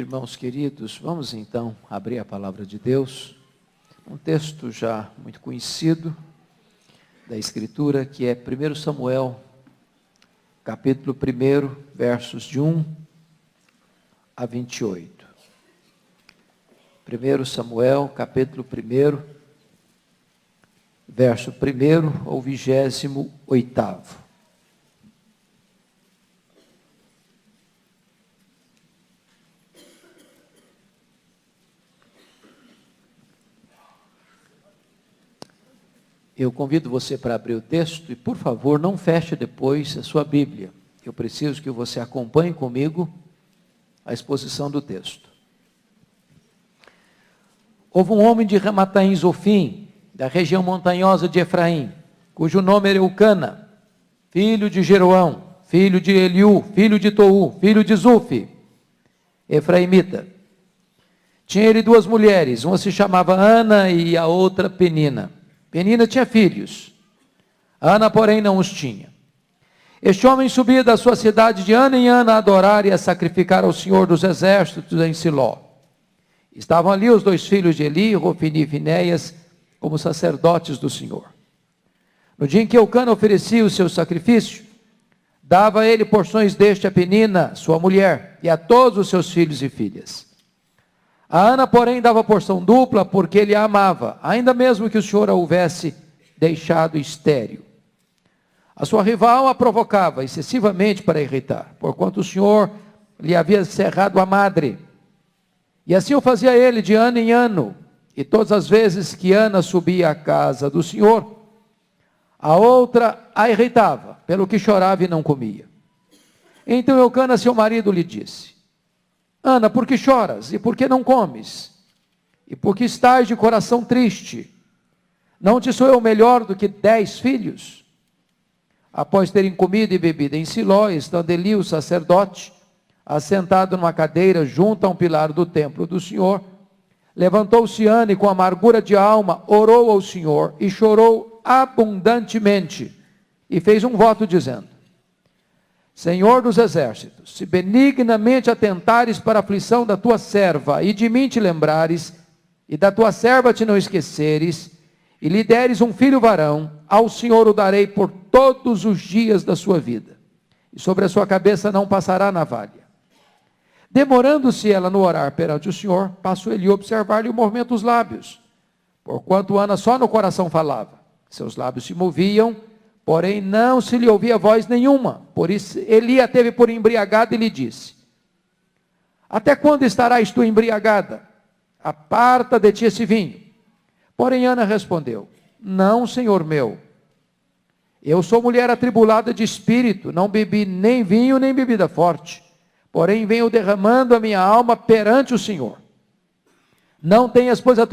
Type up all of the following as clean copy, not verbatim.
Irmãos queridos, vamos então abrir a palavra de Deus, um texto já muito conhecido da Escritura, que é 1 Samuel, capítulo 1, versos de 1 a 28. 1 Samuel, capítulo 1, verso 1 ao 28º. Eu convido você para abrir o texto e, por favor, não feche depois a sua Bíblia. Eu preciso que você acompanhe comigo a exposição do texto. Houve um homem de Ramataim Zofim, da região montanhosa de Efraim, cujo nome era Eucana, filho de Jeroão, filho de Eliú, filho de Tou, filho de Zufi, efraimita. Tinha ele duas mulheres, uma se chamava Ana e a outra Penina. Penina tinha filhos, Ana, porém, não os tinha. Este homem subia da sua cidade de ano em ano a adorar e a sacrificar ao Senhor dos Exércitos em Siló. Estavam ali os dois filhos de Eli, Rofini e Finéias, como sacerdotes do Senhor. No dia em que Eucana oferecia o seu sacrifício, dava ele porções deste a Penina, sua mulher, e a todos os seus filhos e filhas. A Ana, porém, dava porção dupla, porque ele a amava, ainda mesmo que o Senhor a houvesse deixado estéril. A sua rival a provocava excessivamente para irritar, porquanto o Senhor lhe havia cerrado a madre. E assim o fazia ele de ano em ano, e todas as vezes que Ana subia à casa do Senhor, a outra a irritava, pelo que chorava e não comia. Então Eucana, seu marido, lhe disse: Ana, por que choras? E por que não comes? E por que estás de coração triste? Não te sou eu melhor do que 10 filhos? Após terem comido e bebido em Siló, estando Eli, o sacerdote, assentado numa cadeira junto a um pilar do templo do Senhor, levantou-se Ana e com amargura de alma orou ao Senhor e chorou abundantemente e fez um voto dizendo: Senhor dos exércitos, se benignamente atentares para a aflição da tua serva, e de mim te lembrares, e da tua serva te não esqueceres, e lhe deres um filho varão, ao Senhor o darei por todos os dias da sua vida, e sobre a sua cabeça não passará navalha. Demorando-se ela no orar perante o Senhor, passou ele a observar-lhe o movimento dos lábios, porquanto Ana só no coração falava, seus lábios se moviam, porém não se lhe ouvia voz nenhuma. Por isso Eli a teve por embriagada e lhe disse: Até quando estarás tu embriagada? Aparta de ti esse vinho. Porém Ana respondeu: Não, senhor meu. Eu sou mulher atribulada de espírito, não bebi nem vinho nem bebida forte. Porém venho derramando a minha alma perante o Senhor. Não tenhas, pois, a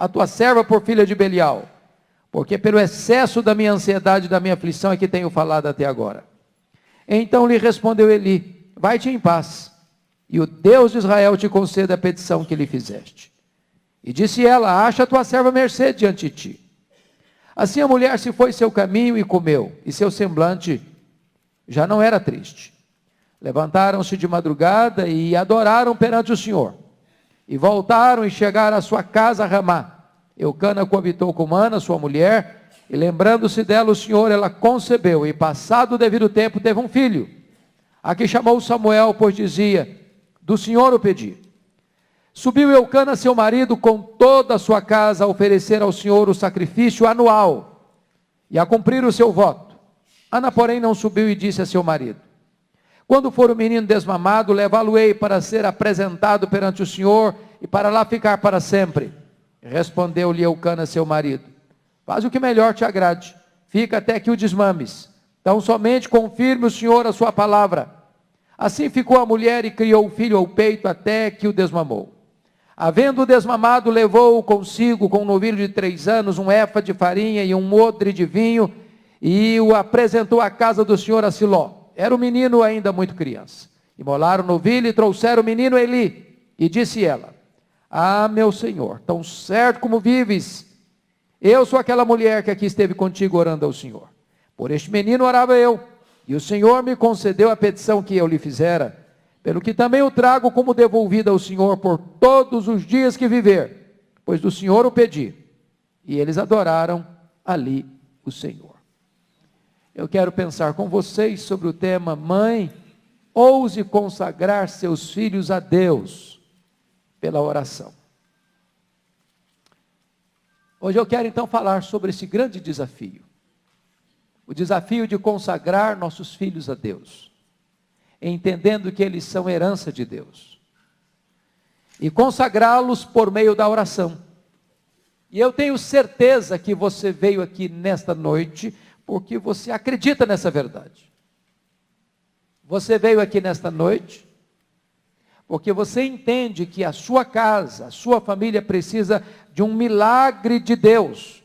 tua serva por filha de Belial, porque pelo excesso da minha ansiedade e da minha aflição é que tenho falado até agora. Então lhe respondeu Eli: Vai-te em paz, e o Deus de Israel te conceda a petição que lhe fizeste. E disse ela: Acha a tua serva mercê diante de ti. Assim a mulher se foi seu caminho e comeu, e seu semblante já não era triste. Levantaram-se de madrugada e adoraram perante o Senhor. E voltaram e chegaram à sua casa a Ramá. Eucana coabitou com Ana, sua mulher, e lembrando-se dela o Senhor, ela concebeu, e passado o devido tempo teve um filho, a que chamou Samuel, pois dizia: Do Senhor o pedi. Subiu Eucana, seu marido, com toda a sua casa, a oferecer ao Senhor o sacrifício anual, e a cumprir o seu voto. Ana, porém, não subiu e disse a seu marido: Quando for o menino desmamado, levá-lo-ei para ser apresentado perante o Senhor, e para lá ficar para sempre. Respondeu-lhe Eucana, seu marido: Faz o que melhor te agrade, fica até que o desmames. Então somente confirme o Senhor a sua palavra. Assim ficou a mulher e criou o filho ao peito até que o desmamou. Havendo-o desmamado, levou-o consigo com um novilho de 3 anos, um efa de farinha e um odre de vinho, e o apresentou à casa do Senhor a Siló. Era o menino ainda muito criança. Imolaram o novilho e trouxeram o menino a Eli. E disse ela: Ah, meu Senhor, tão certo como vives, eu sou aquela mulher que aqui esteve contigo orando ao Senhor. Por este menino orava eu, e o Senhor me concedeu a petição que eu lhe fizera. pelo que também o trago como devolvido ao Senhor por todos os dias que viver, pois do Senhor o pedi. E eles adoraram ali o Senhor. Eu quero pensar com vocês sobre o tema: mãe, ouse consagrar seus filhos a Deus pela oração. Hoje eu quero então falar sobre esse grande desafio. O desafio de consagrar nossos filhos a Deus, entendendo que eles são herança de Deus. E consagrá-los por meio da oração. E eu tenho certeza que você veio aqui nesta noite porque você acredita nessa verdade. Você veio aqui nesta noite porque você entende que a sua casa, a sua família precisa de um milagre de Deus.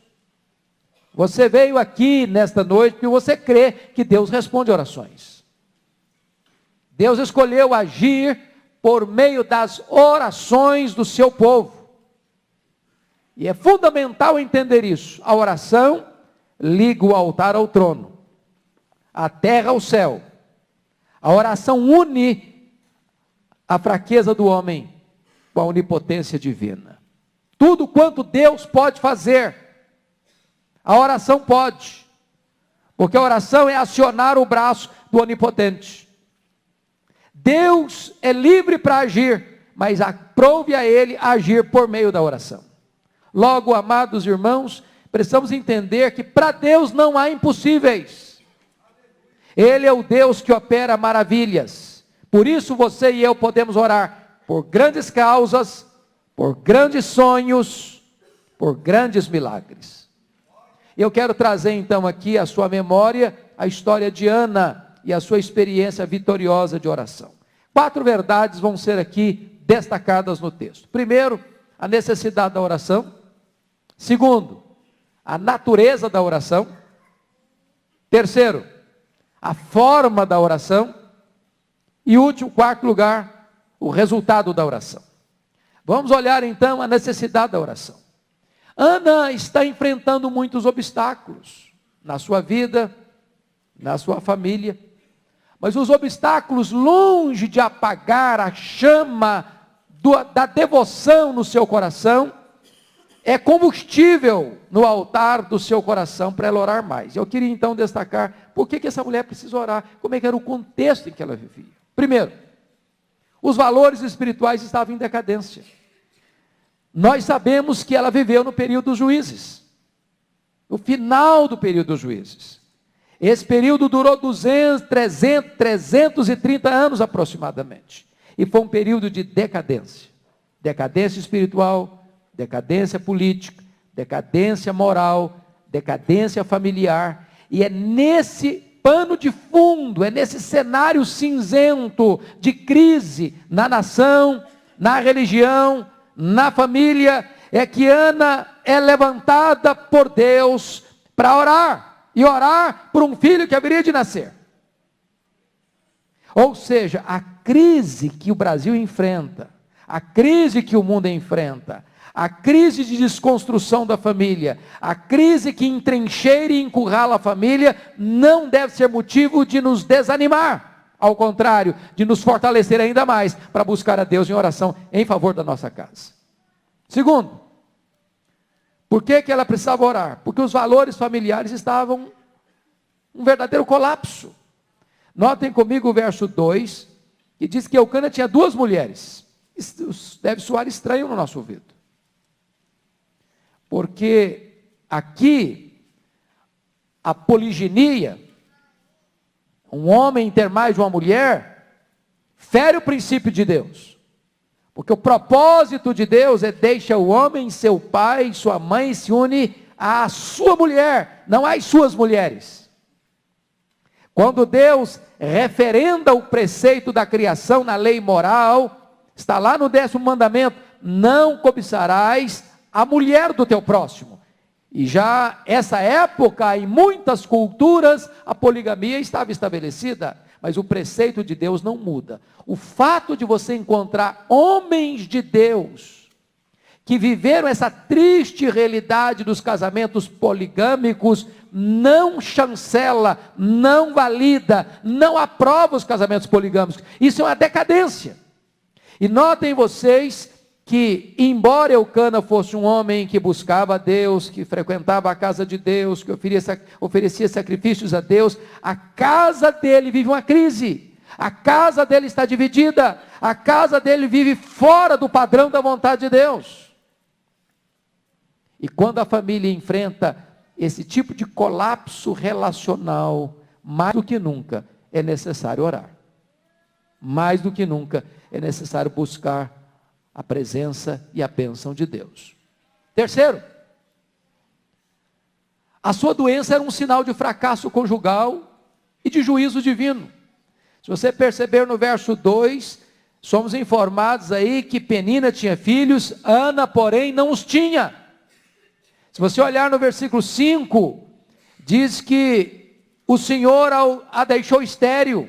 Você veio aqui nesta noite porque você crê que Deus responde orações. Deus escolheu agir por meio das orações do seu povo. E é fundamental entender isso. A oração liga o altar ao trono, a terra ao céu. A oração une a fraqueza do homem com a onipotência divina. Tudo quanto Deus pode fazer, a oração pode. Porque a oração é acionar o braço do onipotente. Deus é livre para agir, mas aprove a Ele agir por meio da oração. Logo, amados irmãos, precisamos entender que para Deus não há impossíveis. Ele é o Deus que opera maravilhas. Por isso você e eu podemos orar por grandes causas, por grandes sonhos, por grandes milagres. Eu quero trazer então aqui à sua memória a história de Ana e a sua experiência vitoriosa de oração. 4 verdades vão ser aqui destacadas no texto. Primeiro, a necessidade da oração. Segundo, a natureza da oração. Terceiro, a forma da oração. E último, 4º lugar, o resultado da oração. Vamos olhar então a necessidade da oração. Ana está enfrentando muitos obstáculos na sua vida, na sua família. Mas os obstáculos, longe de apagar a chama da devoção no seu coração, é combustível no altar do seu coração para ela orar mais. Eu queria então destacar por que essa mulher precisa orar, como é que era o contexto em que ela vivia. Primeiro, os valores espirituais estavam em decadência. Nós sabemos que ela viveu no período dos juízes, no final do período dos juízes. Esse período durou 330 anos aproximadamente. E foi um período de decadência. Decadência espiritual, decadência política, decadência moral, decadência familiar. E é nesse pano de fundo, é nesse cenário cinzento de crise na nação, na religião, na família, é que Ana é levantada por Deus para orar. E orar por um filho que haveria de nascer. Ou seja, a crise que o Brasil enfrenta, a crise que o mundo enfrenta, a crise de desconstrução da família, a crise que entrincheira e encurrala a família, não deve ser motivo de nos desanimar. Ao contrário, de nos fortalecer ainda mais para buscar a Deus em oração em favor da nossa casa. Segundo, por que ela precisava orar? Porque os valores familiares estavam um verdadeiro colapso. Notem comigo o verso 2, que diz que Eucana tinha 2 mulheres. Isso deve soar estranho no nosso ouvido. Porque aqui, a poliginia, um homem ter mais de uma mulher, fere o princípio de Deus. Porque o propósito de Deus é deixa o homem, seu pai, sua mãe, se une à sua mulher, não às suas mulheres. Quando Deus referenda o preceito da criação na lei moral, está lá no 10º mandamento, não cobiçarás a mulher do teu próximo. E já essa época, em muitas culturas, a poligamia estava estabelecida. Mas o preceito de Deus não muda. O fato de você encontrar homens de Deus, que viveram essa triste realidade dos casamentos poligâmicos, não chancela, não valida, não aprova os casamentos poligâmicos. Isso é uma decadência. E notem vocês que, embora Eucana fosse um homem que buscava a Deus, que frequentava a casa de Deus, que oferecia sacrifícios a Deus, a casa dele vive uma crise. A casa dele está dividida. A casa dele vive fora do padrão da vontade de Deus. E quando a família enfrenta esse tipo de colapso relacional, mais do que nunca é necessário orar. Mais do que nunca é necessário buscar a presença e a bênção de Deus. Terceiro, a sua doença era um sinal de fracasso conjugal e de juízo divino. Se você perceber no verso 2, somos informados aí que Penina tinha filhos, Ana, porém, não os tinha. Se você olhar no versículo 5, diz que o Senhor a deixou estéril.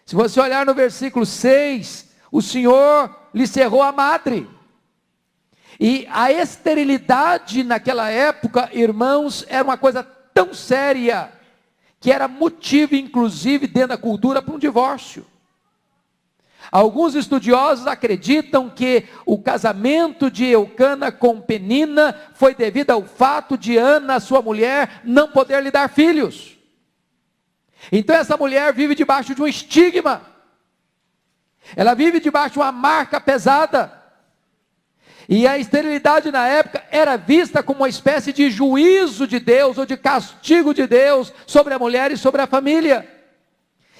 Se você olhar no versículo 6, o Senhor lhe cerrou a madre. E a esterilidade naquela época, irmãos, era uma coisa tão séria, que era motivo, inclusive, dentro da cultura, para um divórcio. Alguns estudiosos acreditam que o casamento de Eucana com Penina foi devido ao fato de Ana, sua mulher, não poder lhe dar filhos. Então essa mulher vive debaixo de um estigma. Ela vive debaixo de uma marca pesada. E a esterilidade na época era vista como uma espécie de juízo de Deus, ou de castigo de Deus, sobre a mulher e sobre a família.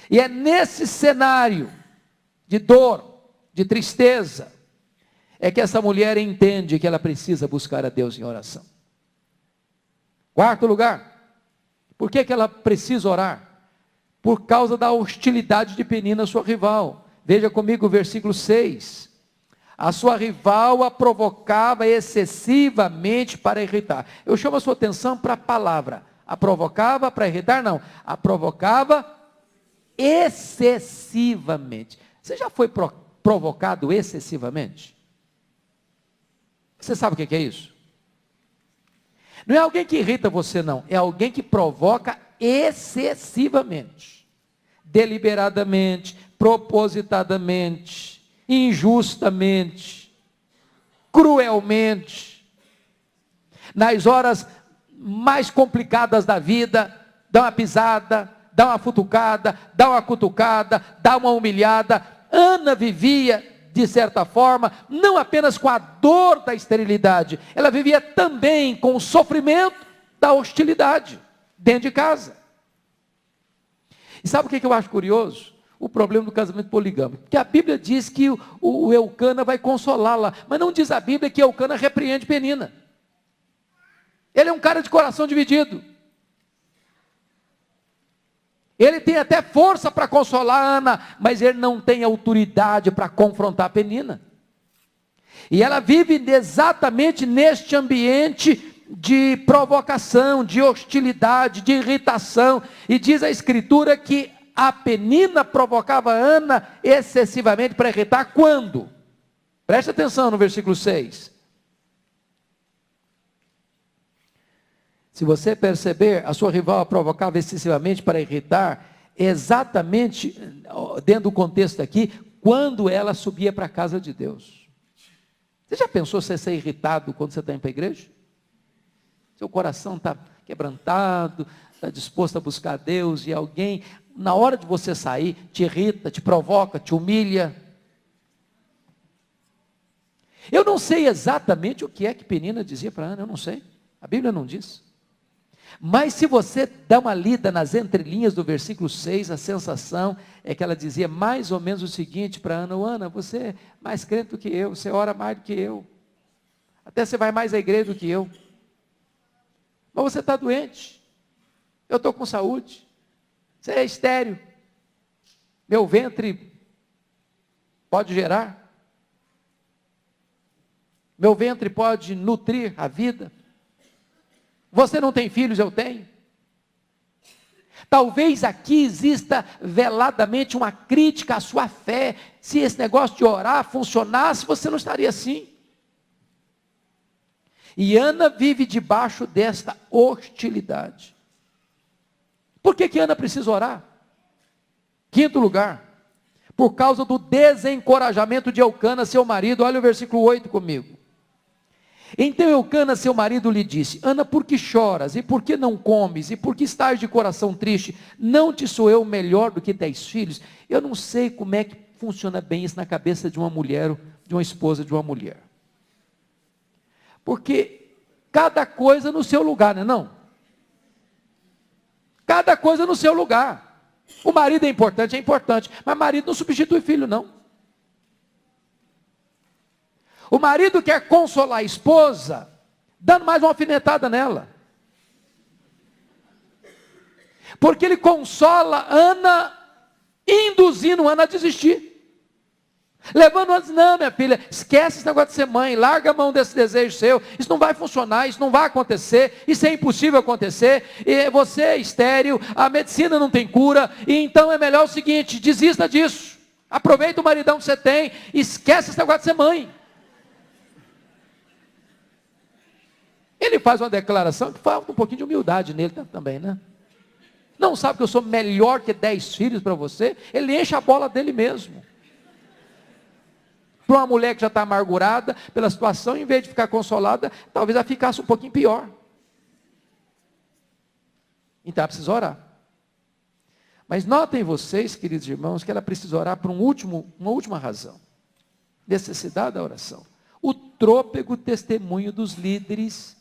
E é nesse cenário de dor, de tristeza, é que essa mulher entende que ela precisa buscar a Deus em oração. Quarto lugar, por que ela precisa orar? Por causa da hostilidade de Penina, sua rival. Veja comigo o versículo 6. A sua rival a provocava excessivamente para irritar. Eu chamo a sua atenção para a palavra. A provocava para irritar? Não. A provocava excessivamente. Você já foi provocado excessivamente? Você sabe o que é isso? Não é alguém que irrita você, não. É alguém que provoca excessivamente, deliberadamente, propositadamente, injustamente, cruelmente. Nas horas mais complicadas da vida, dá uma pisada, dá uma futucada, dá uma cutucada, dá uma humilhada. Ana vivia, de certa forma, não apenas com a dor da esterilidade, ela vivia também com o sofrimento da hostilidade dentro de casa. E sabe o que eu acho curioso? O problema do casamento poligâmico. Porque a Bíblia diz que o Eucana vai consolá-la, mas não diz a Bíblia que Eucana repreende Penina. Ele é um cara de coração dividido. Ele tem até força para consolar Ana, mas ele não tem autoridade para confrontar Penina. E ela vive exatamente neste ambiente de provocação, de hostilidade, de irritação. E diz a Escritura que a Penina provocava Ana excessivamente para irritar. Quando? Preste atenção no versículo 6. Se você perceber, a sua rival a provocava excessivamente para irritar, exatamente dentro do contexto aqui, quando ela subia para a casa de Deus. Você já pensou você ser irritado quando você está indo para a igreja? Seu coração está quebrantado, está disposto a buscar a Deus, e alguém, na hora de você sair, te irrita, te provoca, te humilha. Eu não sei exatamente o que é que Penina dizia para Ana, eu não sei. A Bíblia não diz. Mas se você dá uma lida nas entrelinhas do versículo 6, a sensação é que ela dizia mais ou menos o seguinte para Ana: Ana, você é mais crente do que eu, você ora mais do que eu, até você vai mais à igreja do que eu, mas você está doente, eu estou com saúde, você é estéril, meu ventre pode gerar, meu ventre pode nutrir a vida. Você não tem filhos, eu tenho. Talvez aqui exista veladamente uma crítica à sua fé. Se esse negócio de orar funcionasse, você não estaria assim. E Ana vive debaixo desta hostilidade. Por que Ana precisa orar? Quinto lugar, por causa do desencorajamento de Eucana, seu marido. Olha o versículo 8 comigo. Então Eucana, seu marido, lhe disse: Ana, por que choras? E por que não comes? E por que estás de coração triste? Não te sou eu melhor do que 10 filhos? Eu não sei como é que funciona bem isso na cabeça de uma mulher, de uma esposa de uma mulher. Porque cada coisa no seu lugar, não é não? Cada coisa no seu lugar. O marido é importante, mas marido não substitui filho, não. O marido quer consolar a esposa, dando mais uma alfinetada nela. Porque ele consola Ana, induzindo Ana a desistir. Levando a dizer: não, minha filha, esquece esse negócio de ser mãe, larga a mão desse desejo seu, isso não vai funcionar, isso não vai acontecer, isso é impossível acontecer, e você é estéril, a medicina não tem cura, e então é melhor o seguinte: desista disso, aproveita o maridão que você tem, esquece esse negócio de ser mãe. Ele faz uma declaração que falta um pouquinho de humildade nele também, né? Não sabe que eu sou melhor que 10 filhos para você? Ele enche a bola dele mesmo. Para uma mulher que já está amargurada pela situação, em vez de ficar consolada, talvez ela ficasse um pouquinho pior. Então ela precisa orar. Mas notem vocês, queridos irmãos, que ela precisa orar por uma última razão. Necessidade da oração. O trôpego testemunho dos líderes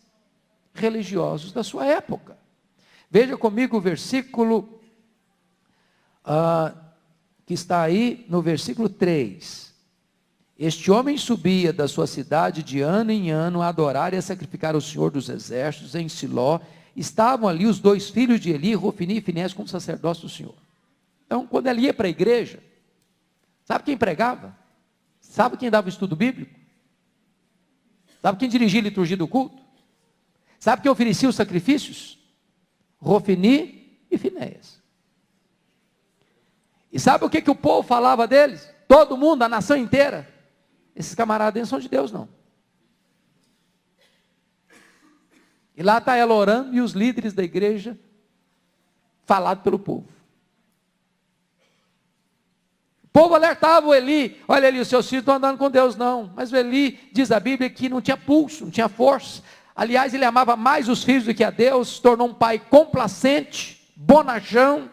religiosos da sua época. Veja comigo o versículo que está aí no versículo 3. Este homem subia da sua cidade de ano em ano a adorar e a sacrificar o Senhor dos Exércitos em Siló. Estavam ali os 2 filhos de Eli, Rofini e Finés, como sacerdócio do Senhor. Então, quando ele ia para a igreja, sabe quem pregava? Sabe quem dava o estudo bíblico? Sabe quem dirigia a liturgia do culto? Sabe quem oferecia os sacrifícios? Rofini e Finéias. E sabe o que o povo falava deles? Todo mundo, a nação inteira. Esses camaradas não são de Deus, não. E lá está ela orando e os líderes da igreja falados pelo povo. O povo alertava o Eli: olha Eli, os seus filhos estão andando com Deus, não. Mas o Eli, diz a Bíblia, que não tinha pulso, não tinha força. Aliás, ele amava mais os filhos do que a Deus, se tornou um pai complacente, bonachão.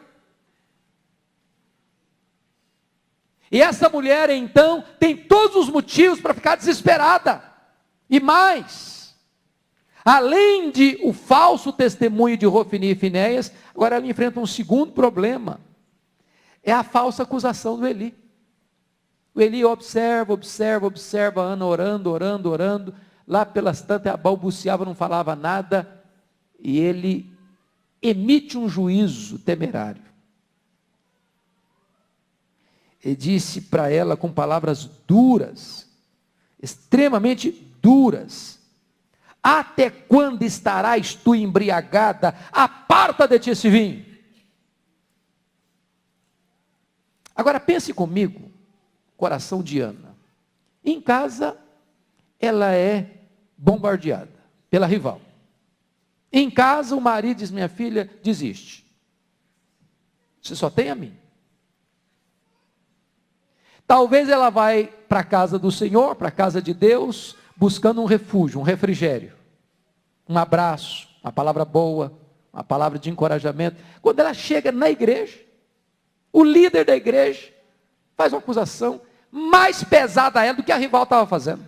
E essa mulher, então, tem todos os motivos para ficar desesperada. E mais, além de o falso testemunho de Rofini e Finéias, agora ela enfrenta um segundo problema. É a falsa acusação do Eli. O Eli observa a Ana orando. Lá pelas tantas, ela balbuciava, não falava nada. E ele emite um juízo temerário. Ele disse para ela com palavras duras, extremamente duras: até quando estarás tu embriagada? Aparta de ti esse vinho. Agora pense comigo, coração de Ana. Em casa, ela é bombardeada pela rival. Em casa, o marido diz: minha filha, desiste. Você só tem a mim. Talvez ela vai para a casa do Senhor, para a casa de Deus, buscando um refúgio, um refrigério, um abraço, uma palavra boa, uma palavra de encorajamento. Quando ela chega na igreja, o líder da igreja faz uma acusação mais pesada a ela do que a rival estava fazendo.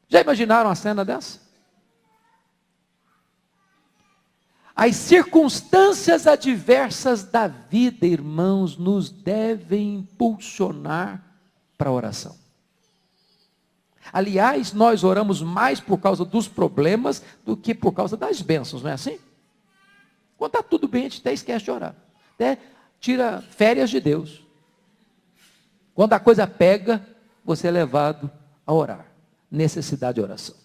Já imaginaram a cena dessa? As circunstâncias adversas da vida, irmãos, nos devem impulsionar para a oração. Aliás, nós oramos mais por causa dos problemas do que por causa das bênçãos, não é assim? Quando está tudo bem, a gente até esquece de orar. Até tira férias de Deus. Quando a coisa pega, você é levado a orar. Necessidade de oração.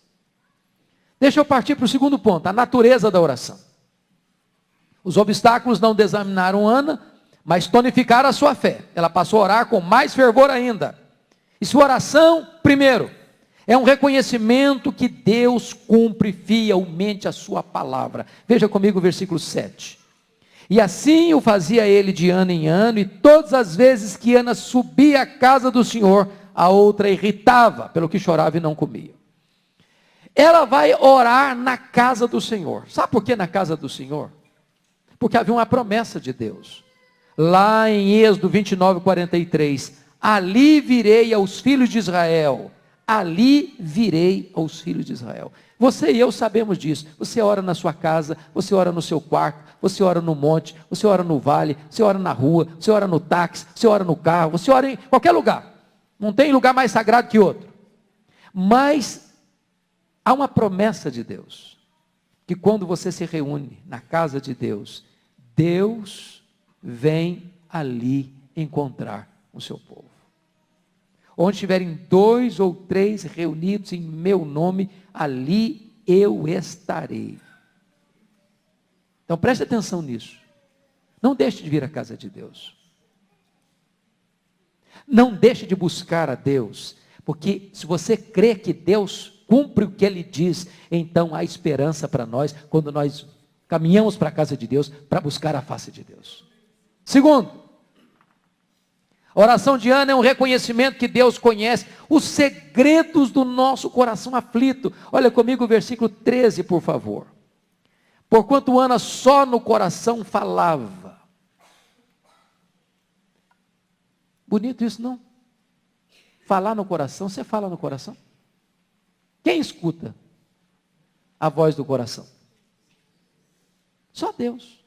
Deixa eu partir para o segundo ponto, a natureza da oração. Os obstáculos não desanimaram Ana, mas tonificaram a sua fé. Ela passou a orar com mais fervor ainda. E sua oração, primeiro, É um reconhecimento que Deus cumpre fielmente a sua palavra. Veja comigo o versículo 7. E assim o fazia ele de ano em ano, e todas as vezes que Ana subia à casa do Senhor, a outra irritava, pelo que chorava e não comia. Ela vai orar na casa do Senhor. Sabe por que na casa do Senhor? Porque havia uma promessa de Deus. Lá em Êxodo 29:43, ali virei aos filhos de Israel. Ali virei aos filhos de Israel. Você e eu sabemos disso. Você ora na sua casa, você ora no seu quarto, você ora no monte, você ora no vale, você ora na rua, você ora no táxi, você ora no carro, você ora em qualquer lugar. Não tem lugar mais sagrado que outro. Mas há uma promessa de Deus, que quando você se reúne na casa de Deus, Deus vem ali encontrar o seu povo. Onde estiverem 2 ou 3 reunidos em meu nome, ali eu estarei. Então preste atenção nisso. Não deixe de vir à casa de Deus. Não deixe de buscar a Deus, porque se você crê que Deus cumpre o que Ele diz, então há esperança para nós, quando nós caminhamos para a casa de Deus, para buscar a face de Deus. Segundo, a oração de Ana é um reconhecimento que Deus conhece os segredos do nosso coração aflito. Olha comigo o versículo 13, por favor. Porquanto Ana só no coração falava. Bonito isso, não? Falar no coração, você fala no coração? Quem escuta a voz do coração? Só Deus.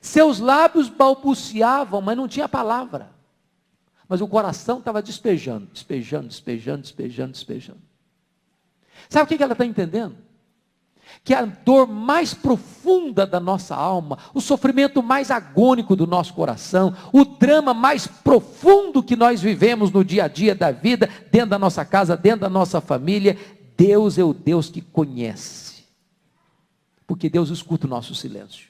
Seus lábios balbuciavam, mas não tinha palavra. Mas o coração estava despejando, despejando, despejando, despejando, despejando. Sabe o que ela está entendendo? Que a dor mais profunda da nossa alma, o sofrimento mais agônico do nosso coração, o drama mais profundo que nós vivemos no dia a dia da vida, dentro da nossa casa, dentro da nossa família, Deus é o Deus que conhece. Porque Deus escuta o nosso silêncio.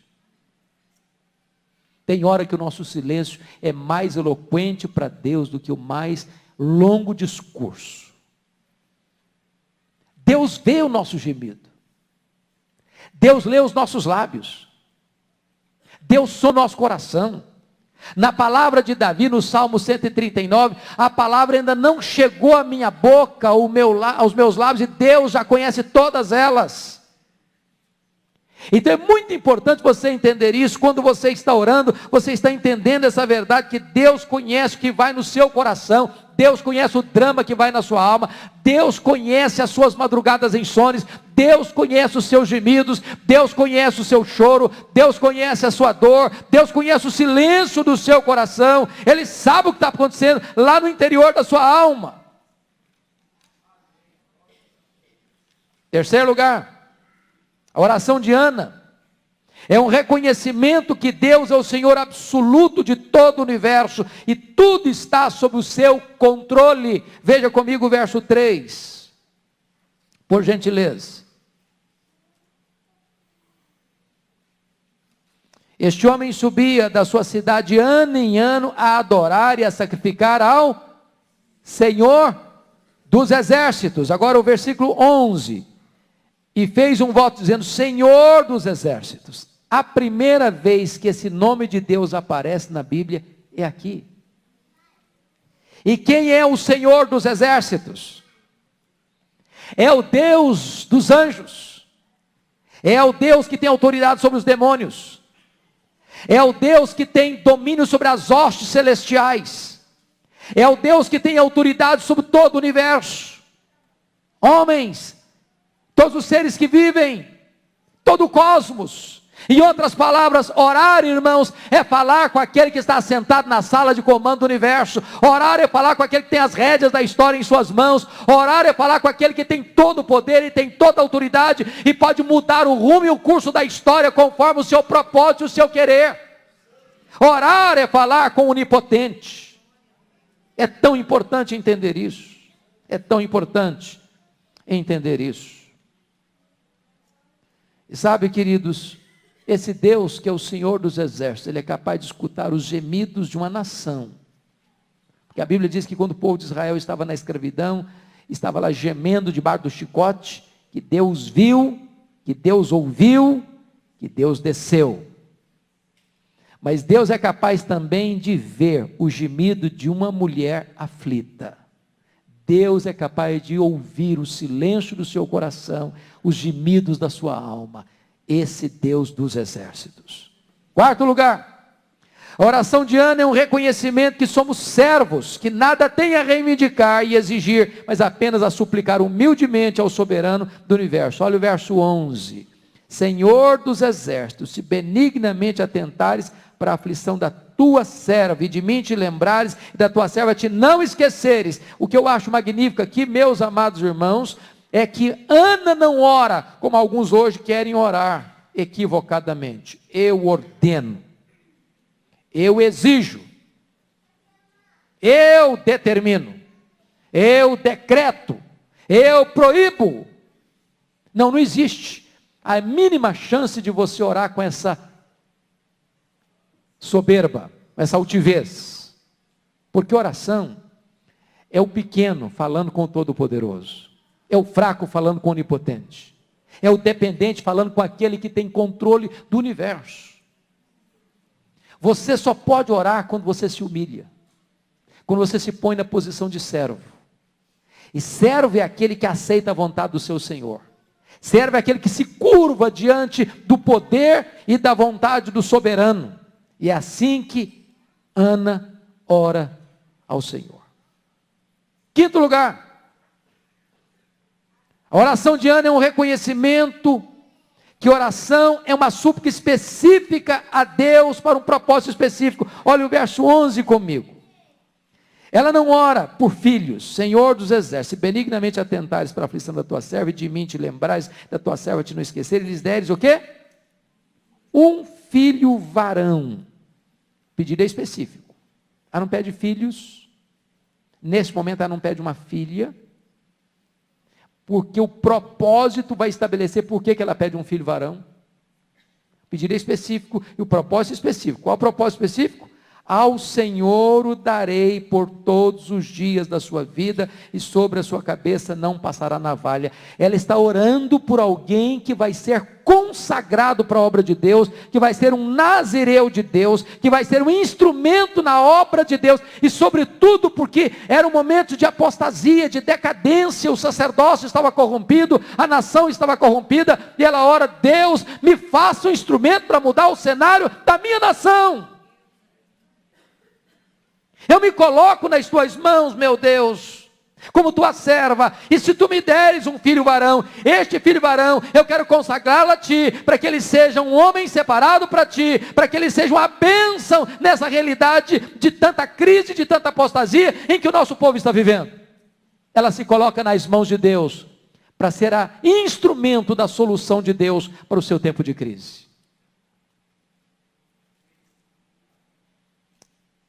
Tem hora que o nosso silêncio é mais eloquente para Deus do que o mais longo discurso. Deus vê o nosso gemido. Deus lê os nossos lábios. Deus sonda o nosso coração. Na palavra de Davi, no Salmo 139, a palavra ainda não chegou à minha boca, aos meus lábios, e Deus já conhece todas elas. Então é muito importante você entender isso. Quando você está orando, você está entendendo essa verdade, que Deus conhece o que vai no seu coração, Deus conhece o drama que vai na sua alma, Deus conhece as suas madrugadas insones, Deus conhece os seus gemidos, Deus conhece o seu choro, Deus conhece a sua dor, Deus conhece o silêncio do seu coração, Ele sabe o que está acontecendo lá no interior da sua alma. Terceiro lugar, a oração de Ana é um reconhecimento que Deus é o Senhor absoluto de todo o universo e tudo está sob o seu controle. Veja comigo o verso 3, por gentileza. Este homem subia da sua cidade ano em ano a adorar e a sacrificar ao Senhor dos exércitos. Agora o versículo 11. E fez um voto dizendo: Senhor dos exércitos. A primeira vez que esse nome de Deus aparece na Bíblia é aqui. E quem é o Senhor dos exércitos? É o Deus dos anjos. É o Deus que tem autoridade sobre os demônios. É o Deus que tem domínio sobre as hostes celestiais. É o Deus que tem autoridade sobre todo o universo. Homens, todos os seres que vivem, todo o cosmos. Em outras palavras, orar, irmãos, é falar com aquele que está sentado na sala de comando do universo. Orar é falar com aquele que tem as rédeas da história em suas mãos. Orar é falar com aquele que tem todo o poder e tem toda a autoridade e pode mudar o rumo e o curso da história conforme o seu propósito e o seu querer. Orar é falar com o onipotente. É tão importante entender isso. É tão importante entender isso. E sabe, queridos, esse Deus que é o Senhor dos exércitos, Ele é capaz de escutar os gemidos de uma nação. Porque a Bíblia diz que quando o povo de Israel estava na escravidão, estava lá gemendo debaixo do chicote, que Deus viu, que Deus ouviu, que Deus desceu. Mas Deus é capaz também de ver o gemido de uma mulher aflita. Deus é capaz de ouvir o silêncio do seu coração, os gemidos da sua alma. Esse Deus dos exércitos. Quarto lugar, a oração de Ana é um reconhecimento que somos servos, que nada tem a reivindicar e exigir, mas apenas a suplicar humildemente ao soberano do universo. Olha o verso 11. Senhor dos exércitos, se benignamente atentares para a aflição da tua serva, e de mim te lembrares, e da tua serva te não esqueceres. O que eu acho magnífico aqui, meus amados irmãos, é que Ana não ora, como alguns hoje querem orar, equivocadamente. Eu ordeno, eu exijo, eu determino, eu decreto, eu proíbo. Não existe a mínima chance de você orar com essa soberba, essa altivez, porque oração é o pequeno falando com o Todo-Poderoso, é o fraco falando com o Onipotente, é o dependente falando com aquele que tem controle do universo. Você só pode orar quando você se humilha, quando você se põe na posição de servo, e servo é aquele que aceita a vontade do seu Senhor, servo é aquele que se curva diante do poder e da vontade do soberano. E é assim que Ana ora ao Senhor. Quinto lugar, a oração de Ana é um reconhecimento que oração é uma súplica específica a Deus para um propósito específico. Olha o verso 11 comigo. Ela não ora por filhos, Senhor dos exércitos, se benignamente atentares para a aflição da tua serva, e de mim te lembrares, da tua serva te não esquecer, e lhes deres o quê? Um filho varão. Pedido é específico. Ela não pede filhos, nesse momento ela não pede uma filha, porque o propósito vai estabelecer por que ela pede um filho varão. Pedido é específico e o propósito é específico. Qual é o propósito específico? Ao Senhor o darei por todos os dias da sua vida, e sobre a sua cabeça não passará navalha. Ela está orando por alguém que vai ser consagrado para a obra de Deus, que vai ser um nazireu de Deus, que vai ser um instrumento na obra de Deus, e sobretudo porque era um momento de apostasia, de decadência, o sacerdócio estava corrompido, a nação estava corrompida, e ela ora: Deus, me faça um instrumento para mudar o cenário da minha nação. Eu me coloco nas tuas mãos, meu Deus, como tua serva, e se tu me deres um filho varão, este filho varão, eu quero consagrá-lo a ti, para que ele seja um homem separado para ti, para que ele seja uma bênção nessa realidade de tanta crise, de tanta apostasia, em que o nosso povo está vivendo. Ela se coloca nas mãos de Deus, para ser a instrumento da solução de Deus para o seu tempo de crise.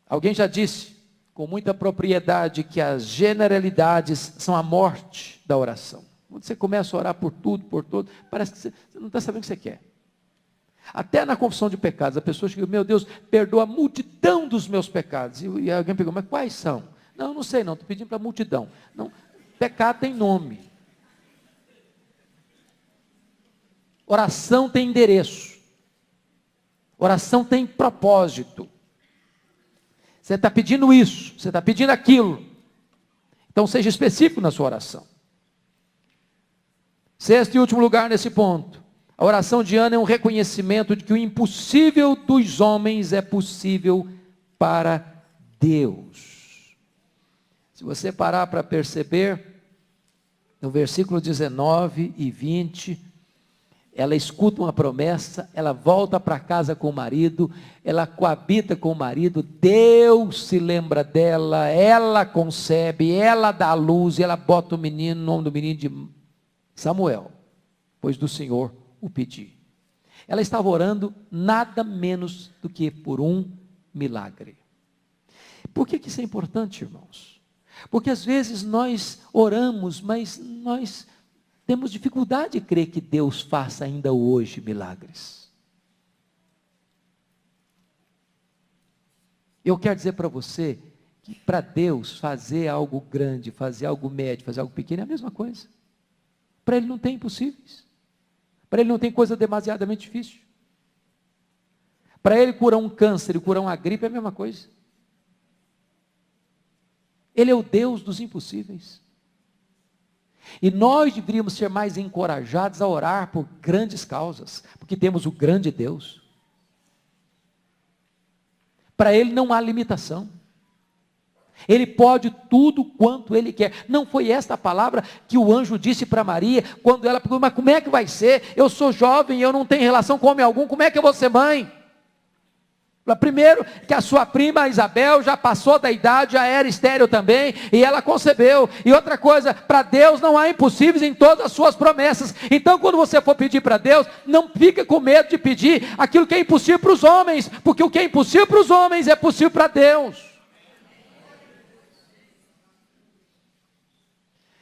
Alguém já disse com muita propriedade que as generalidades são a morte da oração. Quando você começa a orar por tudo, por todo, parece que você não está sabendo o que você quer. Até na confissão de pecados, a pessoa chega: meu Deus, perdoa a multidão dos meus pecados. E alguém pergunta: mas quais são? Não, não sei não, estou pedindo para a multidão. Não, pecado tem nome. Oração tem endereço. Oração tem propósito. Você está pedindo isso, você está pedindo aquilo. Então seja específico na sua oração. Sexto e último lugar nesse ponto. A oração de Ana é um reconhecimento de que o impossível dos homens é possível para Deus. Se você parar para perceber, no versículo 19 e 20, ela escuta uma promessa, ela volta para casa com o marido, ela coabita com o marido, Deus se lembra dela, ela concebe, ela dá a luz, e ela bota o menino, o nome do menino de Samuel, pois do Senhor o pedi. Ela estava orando nada menos do que por um milagre. Por que isso é importante, irmãos? Porque às vezes nós oramos, mas nós temos dificuldade de crer que Deus faça ainda hoje milagres. Eu quero dizer para você que para Deus fazer algo grande, fazer algo médio, fazer algo pequeno é a mesma coisa. Para Ele não tem impossíveis. Para Ele não tem coisa demasiadamente difícil. Para Ele curar um câncer e curar uma gripe é a mesma coisa. Ele é o Deus dos impossíveis. E nós deveríamos ser mais encorajados a orar por grandes causas, porque temos o grande Deus. Para Ele não há limitação. Ele pode tudo quanto Ele quer. Não foi esta a palavra que o anjo disse para Maria, quando ela perguntou, mas como é que vai ser? Eu sou jovem, eu não tenho relação com homem algum, como é que eu vou ser mãe? Primeiro, que a sua prima Isabel já passou da idade, já era estéril também, e ela concebeu. E outra coisa, para Deus não há impossíveis em todas as suas promessas. Então quando você for pedir para Deus, não fica com medo de pedir aquilo que é impossível para os homens, porque o que é impossível para os homens é possível para Deus.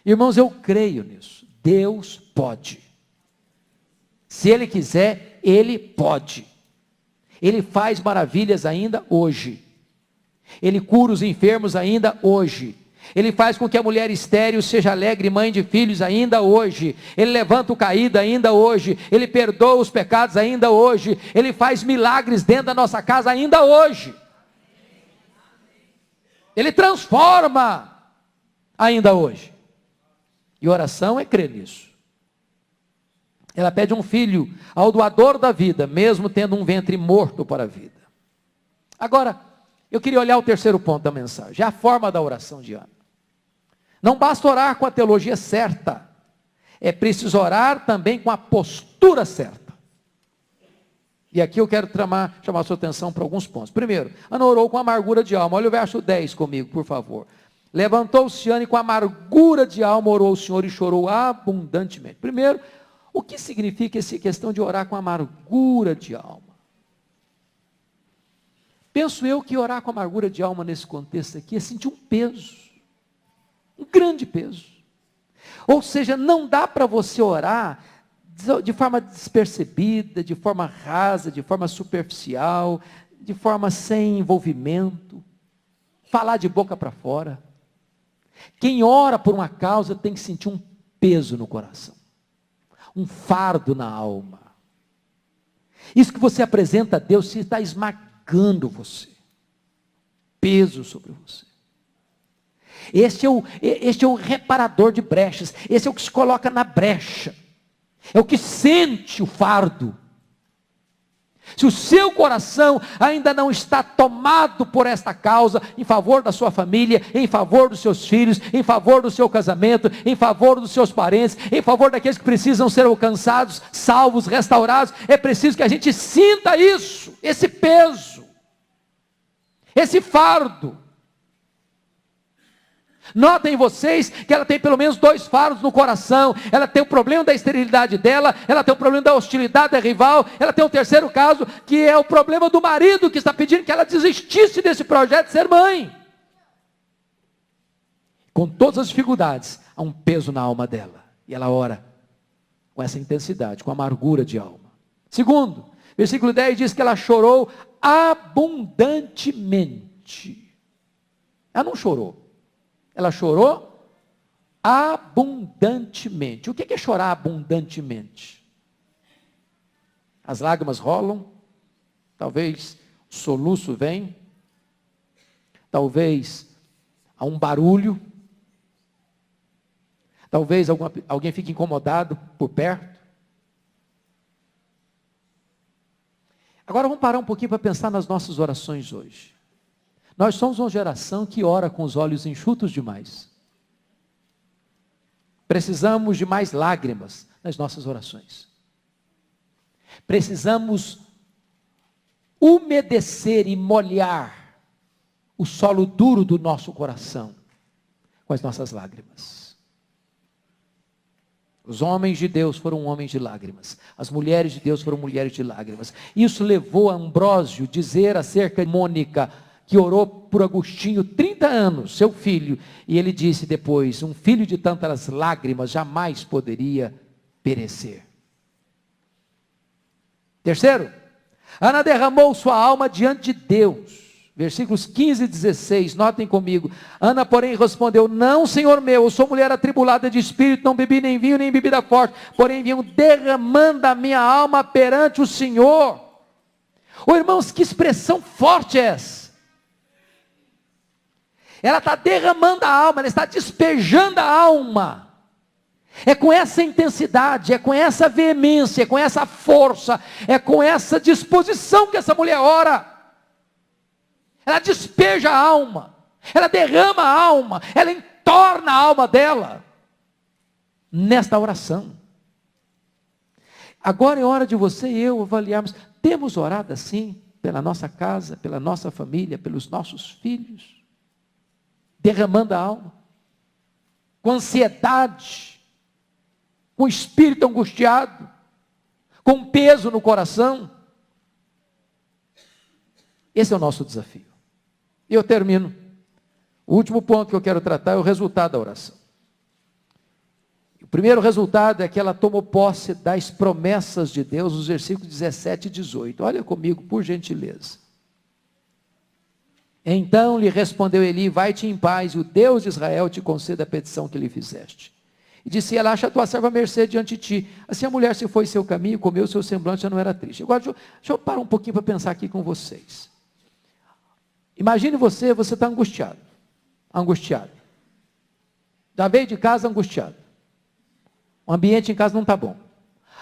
Irmãos, eu creio nisso. Deus pode. Se Ele quiser, Ele pode. Ele faz maravilhas ainda hoje. Ele cura os enfermos ainda hoje. Ele faz com que a mulher estéril seja alegre mãe de filhos ainda hoje. Ele levanta o caído ainda hoje. Ele perdoa os pecados ainda hoje. Ele faz milagres dentro da nossa casa ainda hoje. Ele transforma ainda hoje. E oração é crer nisso. Ela pede um filho ao doador da vida, mesmo tendo um ventre morto para a vida. Agora, eu queria olhar o terceiro ponto da mensagem, a forma da oração de Ana. Não basta orar com a teologia certa, é preciso orar também com a postura certa. E aqui eu quero chamar a sua atenção para alguns pontos. Primeiro, Ana orou com amargura de alma. Olha o verso 10 comigo, por favor. Levantou-se Ana e com amargura de alma orou ao Senhor e chorou abundantemente. Primeiro, o que significa essa questão de orar com amargura de alma? Penso eu que orar com amargura de alma nesse contexto aqui é sentir um peso, um grande peso. Ou seja, não dá para você orar de forma despercebida, de forma rasa, de forma superficial, de forma sem envolvimento, falar de boca para fora. Quem ora por uma causa tem que sentir um peso no coração. Um fardo na alma. Isso que você apresenta a Deus, se está esmagando você. Peso sobre você. Este é o reparador de brechas. Esse é o que se coloca na brecha. É o que sente o fardo. Se o seu coração ainda não está tomado por esta causa, em favor da sua família, em favor dos seus filhos, em favor do seu casamento, em favor dos seus parentes, em favor daqueles que precisam ser alcançados, salvos, restaurados, é preciso que a gente sinta isso, esse peso, esse fardo. Notem vocês que ela tem pelo menos 2 fardos no coração. Ela tem o problema da esterilidade dela, ela tem o problema da hostilidade da rival, ela tem um terceiro caso, que é o problema do marido, que está pedindo que ela desistisse desse projeto de ser mãe. Com todas as dificuldades, há um peso na alma dela, e ela ora com essa intensidade, com amargura de alma. Segundo, versículo 10 diz que ela chorou abundantemente. Ela não chorou. Ela chorou abundantemente. O que é chorar abundantemente? As lágrimas rolam, talvez o soluço vem, talvez há um barulho, talvez alguém fique incomodado por perto. Agora vamos parar um pouquinho para pensar nas nossas orações hoje. Nós somos uma geração que ora com os olhos enxutos demais. Precisamos de mais lágrimas nas nossas orações. Precisamos umedecer e molhar o solo duro do nosso coração com as nossas lágrimas. Os homens de Deus foram homens de lágrimas. As mulheres de Deus foram mulheres de lágrimas. Isso levou a Ambrósio dizer acerca de Mônica, que orou por Agostinho 30 anos, seu filho, e ele disse depois, um filho de tantas lágrimas jamais poderia perecer. Terceiro, Ana derramou sua alma diante de Deus. Versículos 15 e 16, notem comigo. Ana, porém, respondeu: não, Senhor meu, eu sou mulher atribulada de espírito, não bebi nem vinho, nem bebida forte, porém vinham derramando a minha alma perante o Senhor. Ô irmãos, que expressão forte é essa? Ela está derramando a alma, ela está despejando a alma. É com essa intensidade, é com essa veemência, é com essa força, é com essa disposição que essa mulher ora. Ela despeja a alma, ela derrama a alma, ela entorna a alma dela nesta oração. Agora é hora de você e eu avaliarmos: temos orado assim pela nossa casa, pela nossa família, pelos nossos filhos, derramando a alma, com ansiedade, com espírito angustiado, com peso no coração? Esse é o nosso desafio. E eu termino. O último ponto que eu quero tratar é o resultado da oração. O primeiro resultado é que ela tomou posse das promessas de Deus, nos versículos 17 e 18. Olha comigo, por gentileza. Então lhe respondeu Eli: vai-te em paz, e o Deus de Israel te conceda a petição que lhe fizeste. E disse ela: acha a tua serva à mercê diante de ti. Assim a mulher se foi seu caminho, comeu, seu semblante já não era triste. Agora deixa eu parar um pouquinho para pensar aqui com vocês. Imagine você está angustiado. Já veio de casa angustiado. O ambiente em casa não está bom.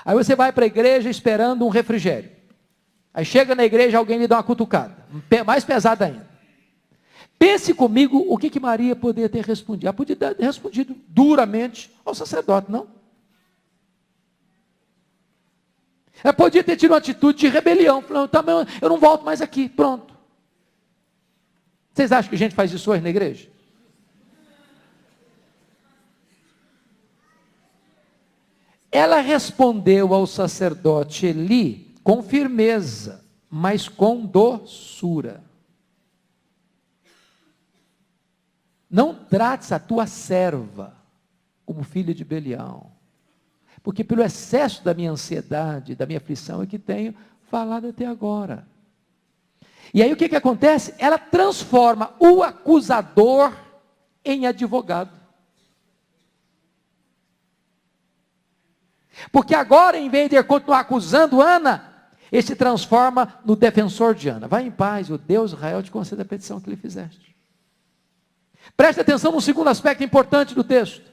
Aí você vai para a igreja esperando um refrigério. Aí chega na igreja, alguém lhe dá uma cutucada, mais pesada ainda. Pense comigo o que Maria poderia ter respondido. Ela podia ter respondido duramente ao sacerdote, não? Ela podia ter tido uma atitude de rebelião, falando: eu não volto mais aqui, pronto. Vocês acham que a gente faz isso hoje na igreja? Ela respondeu ao sacerdote Eli com firmeza, mas com doçura. Não trates a tua serva como filha de Belial, porque pelo excesso da minha ansiedade, da minha aflição é que tenho falado até agora. E aí o que acontece? Ela transforma o acusador em advogado. Porque agora, em vez de continuar acusando Ana, ele se transforma no defensor de Ana. Vai em paz, o Deus de Israel te conceda a petição que lhe fizeste. Preste atenção no segundo aspecto importante do texto.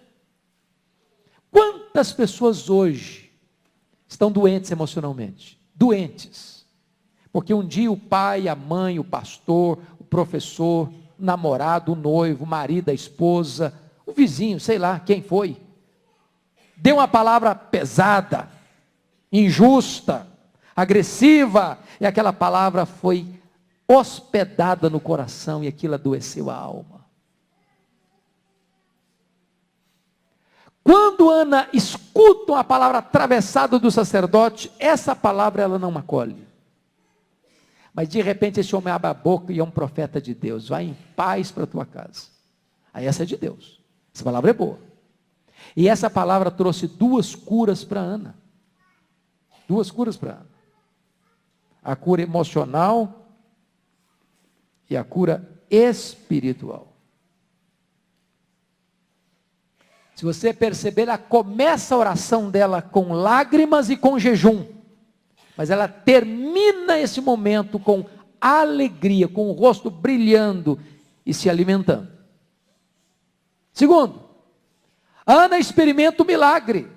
Quantas pessoas hoje estão doentes emocionalmente? Doentes. Porque um dia o pai, a mãe, o pastor, o professor, o namorado, o noivo, o marido, a esposa, o vizinho, sei lá quem foi, deu uma palavra pesada, injusta, agressiva, e aquela palavra foi hospedada no coração e aquilo adoeceu a alma. Quando Ana escuta uma palavra atravessada do sacerdote, essa palavra ela não acolhe. Mas de repente esse homem abre a boca e é um profeta de Deus: vai em paz para a tua casa. Aí essa é de Deus, essa palavra é boa. E essa palavra trouxe duas curas para Ana. Duas curas para Ana. A cura emocional e a cura espiritual. Se você perceber, ela começa a oração dela com lágrimas e com jejum. Mas ela termina esse momento com alegria, com o rosto brilhando e se alimentando. Segundo, Ana experimenta o milagre.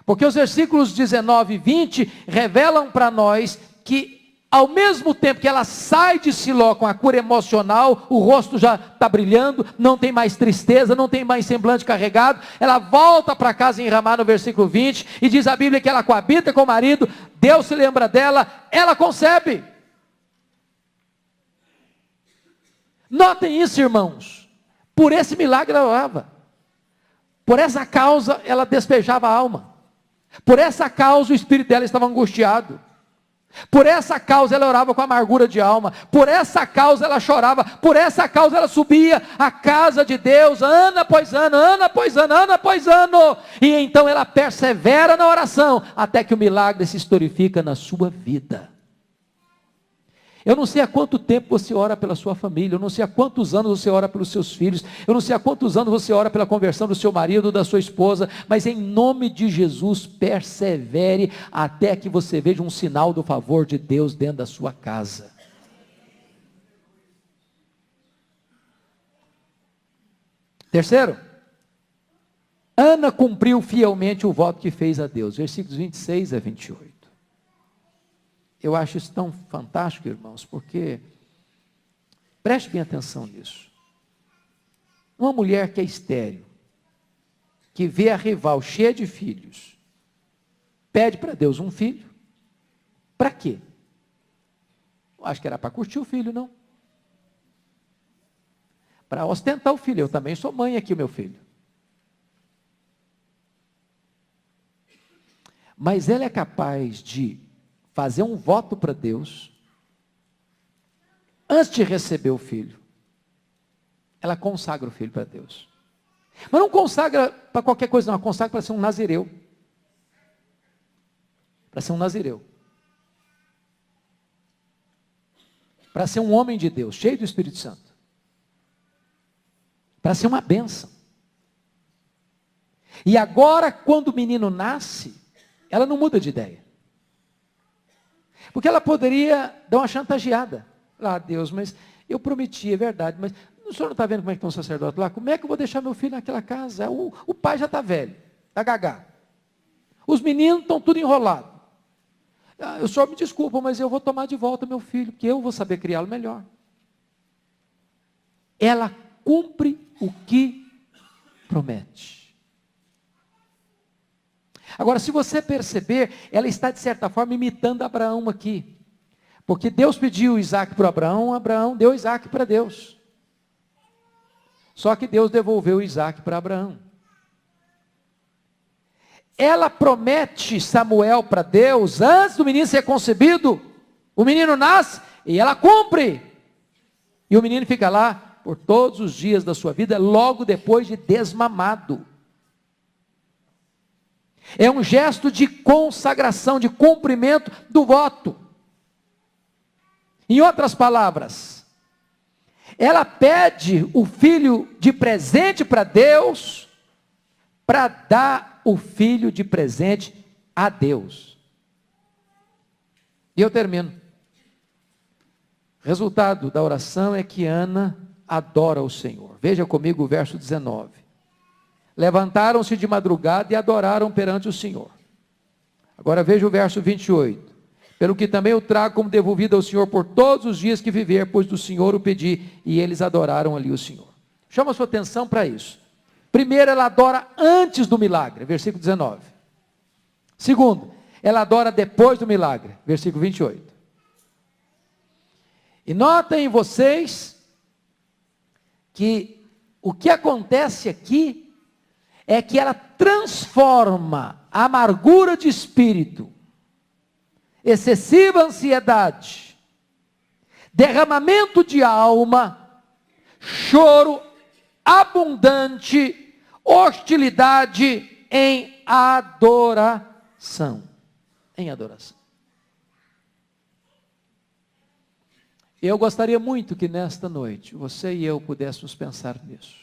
Porque os versículos 19 e 20 revelam para nós que, ao mesmo tempo que ela sai de Siló com a cura emocional, o rosto já está brilhando, não tem mais tristeza, não tem mais semblante carregado, ela volta para casa em Ramá no versículo 20, e diz a Bíblia que ela coabita com o marido, Deus se lembra dela, ela concebe. Notem isso, irmãos, por esse milagre ela orava, por essa causa ela despejava a alma, por essa causa o espírito dela estava angustiado, por essa causa ela orava com amargura de alma, por essa causa ela chorava, por essa causa ela subia à casa de Deus, ano após ano, ano após ano, ano após ano, e então ela persevera na oração, até que o milagre se historifica na sua vida. Eu não sei há quanto tempo você ora pela sua família, eu não sei há quantos anos você ora pelos seus filhos, eu não sei há quantos anos você ora pela conversão do seu marido, da sua esposa, mas em nome de Jesus, persevere até que você veja um sinal do favor de Deus dentro da sua casa. Terceiro, Ana cumpriu fielmente o voto que fez a Deus, versículos 26 a 28. Eu acho isso tão fantástico, irmãos, porque, preste bem atenção nisso. Uma mulher que é estéril, que vê a rival cheia de filhos, pede para Deus um filho, para quê? Eu acho que era para curtir o filho, não? Para ostentar o filho, eu também sou mãe aqui, meu filho. Mas ela é capaz de fazer um voto para Deus, antes de receber o filho, ela consagra o filho para Deus. Mas não consagra para qualquer coisa, não, ela consagra para ser um nazireu. Para ser um nazireu. Para ser um homem de Deus, cheio do Espírito Santo. Para ser uma bênção. E agora, quando o menino nasce, ela não muda de ideia. Porque ela poderia dar uma chantageada. Ah, Deus, mas eu prometi, é verdade, mas o senhor não está vendo como é que está um sacerdote lá? Como é que eu vou deixar meu filho naquela casa? O pai já está velho, está gagá. Os meninos estão tudo enrolados. Ah, o senhor me desculpa, mas eu vou tomar de volta meu filho, porque eu vou saber criá-lo melhor. Ela cumpre o que promete. Agora, se você perceber, ela está de certa forma imitando Abraão aqui. Porque Deus pediu Isaac para Abraão, Abraão deu Isaac para Deus. Só que Deus devolveu Isaac para Abraão. Ela promete Samuel para Deus, antes do menino ser concebido, o menino nasce e ela cumpre. E o menino fica lá por todos os dias da sua vida, logo depois de desmamado. É um gesto de consagração, de cumprimento do voto. Em outras palavras, ela pede o filho de presente para Deus, para dar o filho de presente a Deus. E eu termino. Resultado da oração é que Ana adora o Senhor. Veja comigo o verso 19. Levantaram-se de madrugada e adoraram perante o Senhor. Agora veja o verso 28. Pelo que também eu trago como devolvido ao Senhor por todos os dias que viver, pois do Senhor o pedi, e eles adoraram ali o Senhor. Chama a sua atenção para isso. Primeiro, ela adora antes do milagre, versículo 19. Segundo, ela adora depois do milagre, versículo 28. E notem vocês que o que acontece aqui é que ela transforma a amargura de espírito, excessiva ansiedade, derramamento de alma, choro abundante, hostilidade em adoração. Em adoração. Eu gostaria muito que nesta noite, você e eu pudéssemos pensar nisso.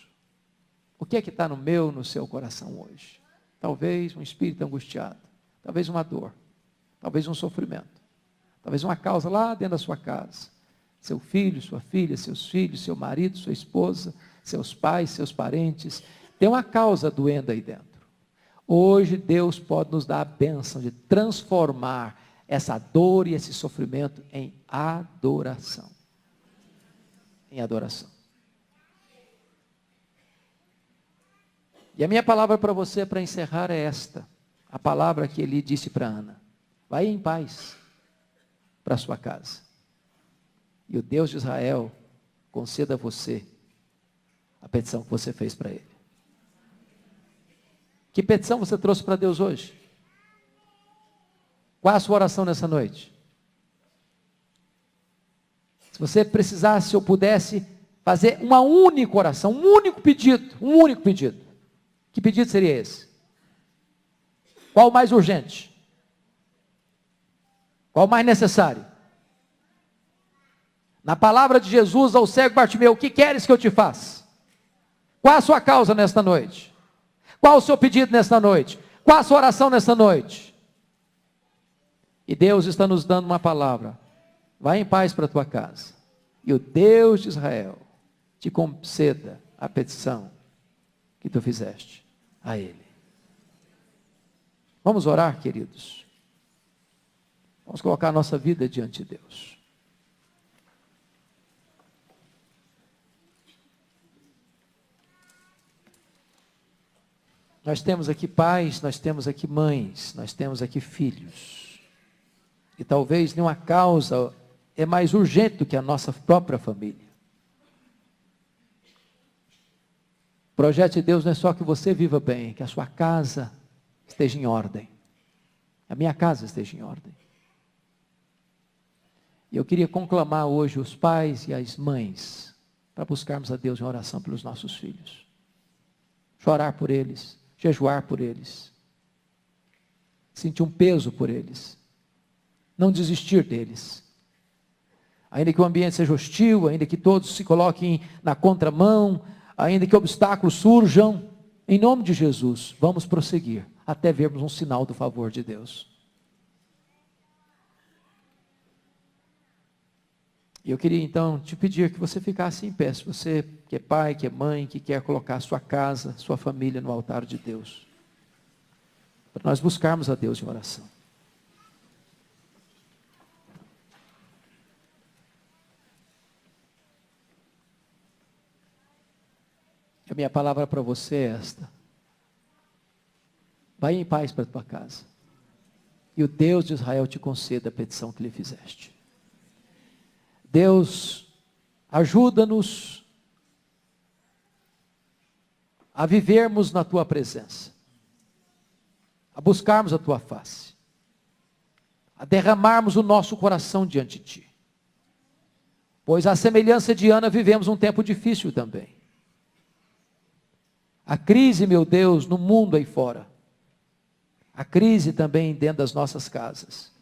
O que é que está no meu, no seu coração hoje? Talvez um espírito angustiado, talvez uma dor, talvez um sofrimento, talvez uma causa lá dentro da sua casa. Seu filho, sua filha, seus filhos, seu marido, sua esposa, seus pais, seus parentes. Tem uma causa doendo aí dentro. Hoje Deus pode nos dar a bênção de transformar essa dor e esse sofrimento em adoração. Em adoração. E a minha palavra para você, para encerrar, é esta. A palavra que ele disse para Ana. Vai em paz para a sua casa. E o Deus de Israel conceda a você a petição que você fez para ele. Que petição você trouxe para Deus hoje? Qual é a sua oração nessa noite? Se você precisasse ou pudesse fazer uma única oração, um único pedido, que pedido seria esse? Qual o mais urgente? Qual o mais necessário? Na palavra de Jesus ao cego Bartimeu: o que queres que eu te faça? Qual a sua causa nesta noite? Qual o seu pedido nesta noite? Qual a sua oração nesta noite? E Deus está nos dando uma palavra: vai em paz para a tua casa, e o Deus de Israel te conceda a petição que tu fizeste a Ele. Vamos orar, queridos. Vamos colocar a nossa vida diante de Deus. Nós temos aqui pais, nós temos aqui mães, nós temos aqui filhos. E talvez nenhuma causa é mais urgente do que a nossa própria família. O projeto de Deus não é só que você viva bem, que a sua casa esteja em ordem. A minha casa esteja em ordem. E eu queria conclamar hoje os pais e as mães para buscarmos a Deus em oração pelos nossos filhos. Chorar por eles, jejuar por eles, sentir um peso por eles, não desistir deles. Ainda que o ambiente seja hostil, ainda que todos se coloquem na contramão, ainda que obstáculos surjam, em nome de Jesus, vamos prosseguir até vermos um sinal do favor de Deus. E eu queria então te pedir que você ficasse em pé, se você que é pai, que é mãe, que quer colocar a sua casa, sua família no altar de Deus, para nós buscarmos a Deus em oração. A minha palavra para você é esta: vai em paz para a tua casa, e o Deus de Israel te conceda a petição que lhe fizeste. Deus, ajuda-nos a vivermos na tua presença, a buscarmos a tua face, a derramarmos o nosso coração diante de ti, pois à semelhança de Ana vivemos um tempo difícil também. A crise, meu Deus, no mundo aí fora, a crise também dentro das nossas casas,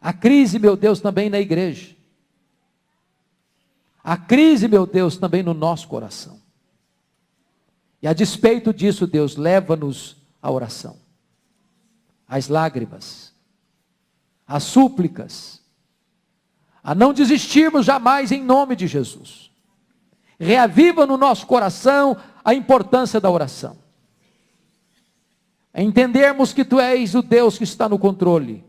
a crise, meu Deus, também na igreja, a crise, meu Deus, também no nosso coração. E a despeito disso, Deus, leva-nos à oração, às lágrimas, às súplicas, a não desistirmos jamais em nome de Jesus. Reaviva no nosso coração a importância da oração, a entendermos que tu és o Deus que está no controle,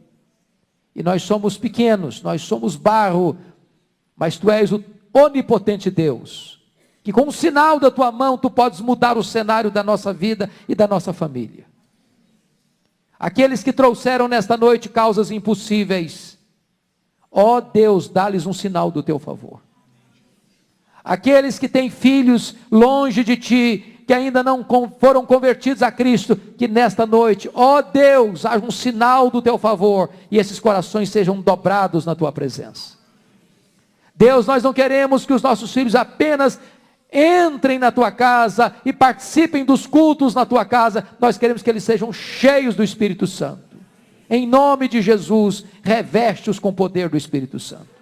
e nós somos pequenos, nós somos barro, mas tu és o onipotente Deus, que com o sinal da tua mão tu podes mudar o cenário da nossa vida e da nossa família. Aqueles que trouxeram nesta noite causas impossíveis, ó Deus, dá-lhes um sinal do teu favor. Aqueles que têm filhos longe de ti, que ainda não foram convertidos a Cristo, que nesta noite, ó Deus, haja um sinal do teu favor, e esses corações sejam dobrados na tua presença. Deus, nós não queremos que os nossos filhos apenas entrem na tua casa e participem dos cultos na tua casa, nós queremos que eles sejam cheios do Espírito Santo. Em nome de Jesus, reveste-os com o poder do Espírito Santo.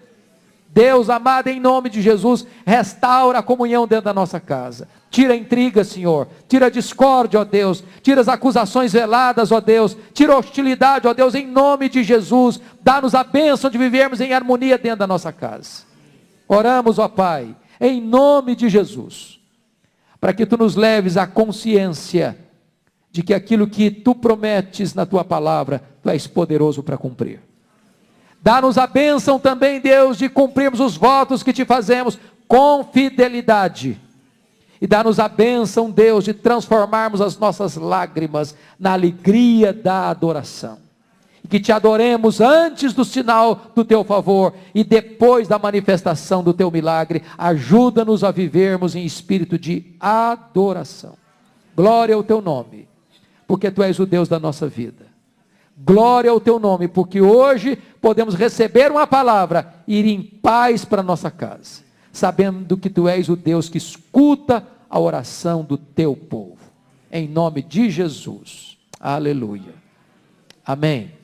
Deus amado, em nome de Jesus, restaura a comunhão dentro da nossa casa. Tira a intriga, Senhor, tira a discórdia, ó Deus, tira as acusações veladas, ó Deus, tira a hostilidade, ó Deus, em nome de Jesus, dá-nos a bênção de vivermos em harmonia dentro da nossa casa. Oramos, ó Pai, em nome de Jesus, para que Tu nos leves à consciência de que aquilo que Tu prometes na Tua palavra, Tu és poderoso para cumprir. Dá-nos a bênção também, Deus, de cumprirmos os votos que Te fazemos com fidelidade. E dá-nos a bênção, Deus, de transformarmos as nossas lágrimas na alegria da adoração. E que Te adoremos antes do sinal do Teu favor e depois da manifestação do Teu milagre. Ajuda-nos a vivermos em espírito de adoração. Glória ao Teu nome, porque Tu és o Deus da nossa vida. Glória ao Teu nome, porque hoje podemos receber uma palavra e ir em paz para a nossa casa, sabendo que Tu és o Deus que escuta a oração do Teu povo. Em nome de Jesus. Aleluia. Amém.